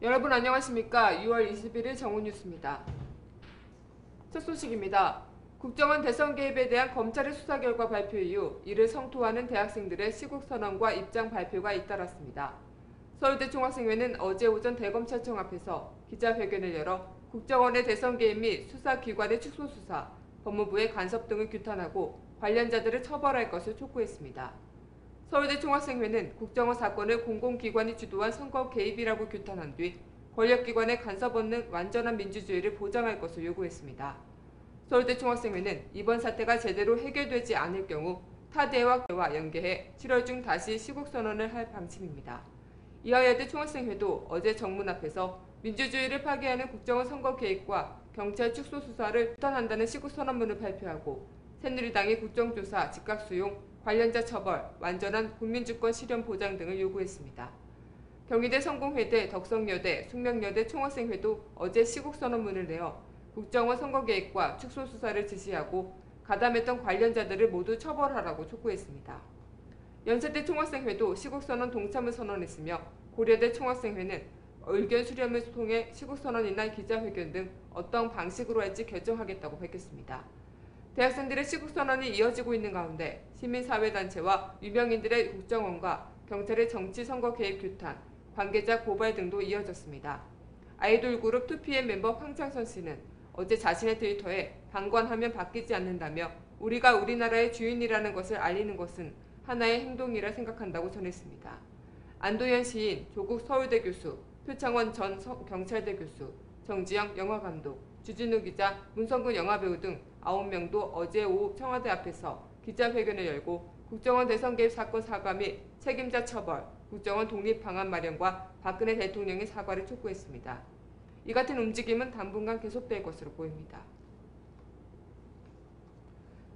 여러분 안녕하십니까? 6월 21일 정오뉴스입니다. 첫 소식입니다. 국정원 대선 개입에 대한 검찰의 수사 결과 발표 이후 이를 성토하는 대학생들의 시국선언과 입장 발표가 잇따랐습니다. 서울대 총학생회는 어제 오전 대검찰청 앞에서 기자회견을 열어 국정원의 대선 개입 및 수사기관의 축소수사, 법무부의 간섭 등을 규탄하고 관련자들을 처벌할 것을 촉구했습니다. 서울대 총학생회는 국정원 사건을 공공기관이 주도한 선거 개입이라고 규탄한 뒤 권력기관의 간섭 없는 완전한 민주주의를 보장할 것을 요구했습니다. 서울대 총학생회는 이번 사태가 제대로 해결되지 않을 경우 타 대와 연계해 7월 중 다시 시국선언을 할 방침입니다. 이화여대 총학생회도 어제 정문 앞에서 민주주의를 파괴하는 국정원 선거 개입과 경찰 축소 수사를 규탄한다는 시국선언문을 발표하고 새누리당이 국정조사, 즉각수용, 관련자 처벌, 완전한 국민주권 실현 보장 등을 요구했습니다. 경희대 성공회대, 덕성여대, 숙명여대 총학생회도 어제 시국선언문을 내어 국정원 선거 개입과 축소 수사를 지시하고 가담했던 관련자들을 모두 처벌하라고 촉구했습니다. 연세대 총학생회도 시국선언 동참을 선언했으며 고려대 총학생회는 의견 수렴을 통해 시국선언이나 기자회견 등 어떤 방식으로 할지 결정하겠다고 밝혔습니다. 대학생들의 시국선언이 이어지고 있는 가운데 시민사회단체와 유명인들의 국정원과 경찰의 정치선거 개입 규탄, 관계자 고발 등도 이어졌습니다. 아이돌 그룹 2PM 멤버 황창선 씨는 어제 자신의 트위터에 방관하면 바뀌지 않는다며 우리가 우리나라의 주인이라는 것을 알리는 것은 하나의 행동이라 생각한다고 전했습니다. 안도현 시인, 조국 서울대 교수, 표창원 전 경찰대 교수, 정지영 영화감독, 주진우 기자, 문성근 영화배우 등 9명도 어제 오후 청와대 앞에서 기자회견을 열고 국정원 대선 개입 사건 사과 및 책임자 처벌, 국정원 독립 방안 마련과 박근혜 대통령의 사과를 촉구했습니다. 이 같은 움직임은 당분간 계속될 것으로 보입니다.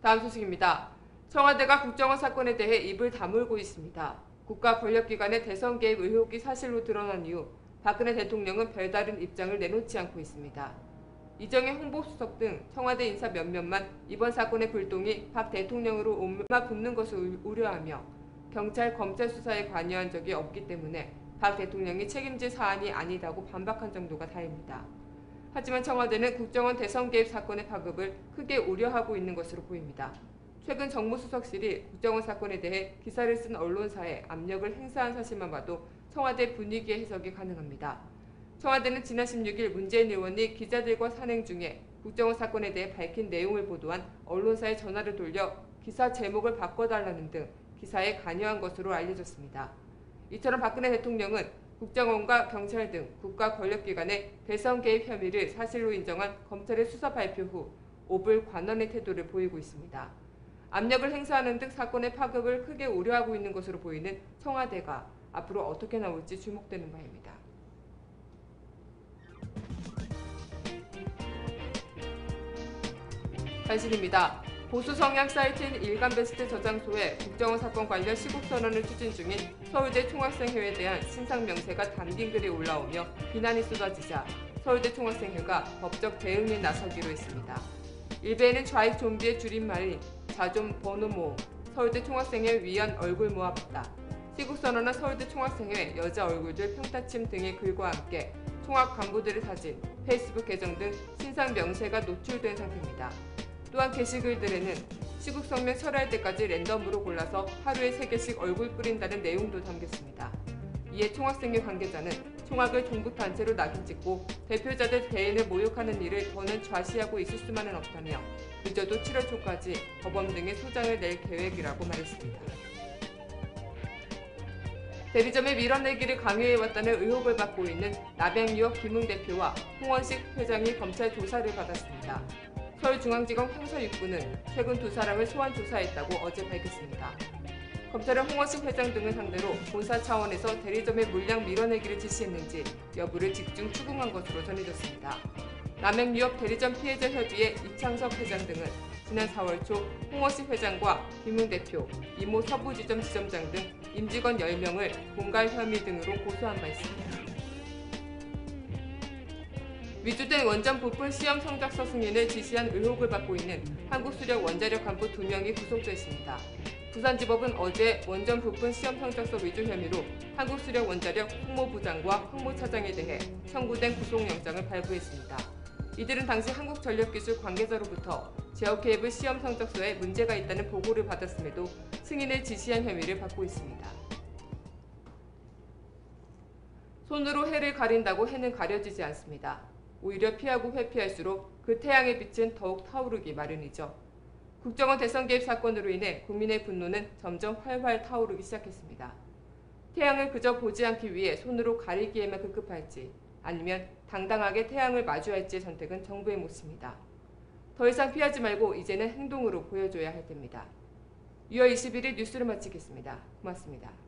다음 소식입니다. 청와대가 국정원 사건에 대해 입을 다물고 있습니다. 국가 권력기관의 대선 개입 의혹이 사실로 드러난 이후 박근혜 대통령은 별다른 입장을 내놓지 않고 있습니다. 이정혜 홍보수석 등 청와대 인사 몇몇만 이번 사건의 불똥이 박 대통령으로 옮아 붙는 것을 우려하며 경찰, 검찰 수사에 관여한 적이 없기 때문에 박 대통령이 책임질 사안이 아니다고 반박한 정도가 다입니다. 하지만 청와대는 국정원 대선 개입 사건의 파급을 크게 우려하고 있는 것으로 보입니다. 최근 정무수석실이 국정원 사건에 대해 기사를 쓴 언론사에 압력을 행사한 사실만 봐도 청와대 분위기의 해석이 가능합니다. 청와대는 지난 16일 문재인 의원이 기자들과 산행 중에 국정원 사건에 대해 밝힌 내용을 보도한 언론사에 전화를 돌려 기사 제목을 바꿔달라는 등 기사에 관여한 것으로 알려졌습니다. 이처럼 박근혜 대통령은 국정원과 경찰 등 국가 권력기관의 대선 개입 혐의를 사실로 인정한 검찰의 수사 발표 후 오불관원의 태도를 보이고 있습니다. 압력을 행사하는 등 사건의 파급을 크게 우려하고 있는 것으로 보이는 청와대가 앞으로 어떻게 나올지 주목되는 바입니다. 단신입니다. 보수 성향 사이트인 일간베스트 저장소에 국정원 사건 관련 시국선언을 추진 중인 서울대 총학생회에 대한 신상 명세가 담긴 글이 올라오며 비난이 쏟아지자 서울대 총학생회가 법적 대응에 나서기로 했습니다. 일베에는 좌익 좀비의 줄임말인 자좀 번호 모음, 서울대 총학생회 위원 얼굴 모아봤다, 시국선언한 서울대 총학생회 여자 얼굴들 평타침 등의 글과 함께 총학 간부들의 사진, 페이스북 계정 등 신상 명세가 노출된 상태입니다. 또한 게시글들에는 시국성명 철회할 때까지 랜덤으로 골라서 하루에 3개씩 얼굴 뿌린다는 내용도 담겼습니다. 이에 총학생회 관계자는 총학을 종북단체로 낙인찍고 대표자들 개인을 모욕하는 일을 더는 좌시하고 있을 수만은 없다며 늦어도 7월 초까지 법원 등의 소장을 낼 계획이라고 말했습니다. 대리점에 밀어내기를 강요해왔다는 의혹을 받고 있는 남양유업 김웅 대표와 홍원식 회장이 검찰 조사를 받았습니다. 서울중앙지검 형사 6부는 최근 두 사람을 소환 조사했다고 어제 밝혔습니다. 검찰은 홍원식 회장 등을 상대로 본사 차원에서 대리점의 물량 밀어내기를 지시했는지 여부를 집중 추궁한 것으로 전해졌습니다. 남양유업 대리점 피해자 협의회 이창석 회장 등은 지난 4월 초 홍원식 회장과 김웅 대표, 이모 서부지점 지점장 등 임직원 10명을 공갈 혐의 등으로 고소한 바 있습니다. 위조된 원전 부품 시험 성적서 승인을 지시한 의혹을 받고 있는 한국수력 원자력 간부 2명이 구속됐습니다. 부산지법은 어제 원전 부품 시험 성적서 위조 혐의로 한국수력원자력 홍모부장과 황모차장에 대해 청구된 구속영장을 발부했습니다. 이들은 당시 한국전력기술 관계자로부터 제어케이블 시험 성적서에 문제가 있다는 보고를 받았음에도 승인을 지시한 혐의를 받고 있습니다. 손으로 해를 가린다고 해는 가려지지 않습니다. 오히려 피하고 회피할수록 그 태양의 빛은 더욱 타오르기 마련이죠. 국정원 대선 개입 사건으로 인해 국민의 분노는 점점 활활 타오르기 시작했습니다. 태양을 그저 보지 않기 위해 손으로 가리기에만 급급할지 아니면 당당하게 태양을 마주할지의 선택은 정부의 몫입니다. 더 이상 피하지 말고 이제는 행동으로 보여줘야 할 때입니다. 6월 21일 뉴스를 마치겠습니다. 고맙습니다.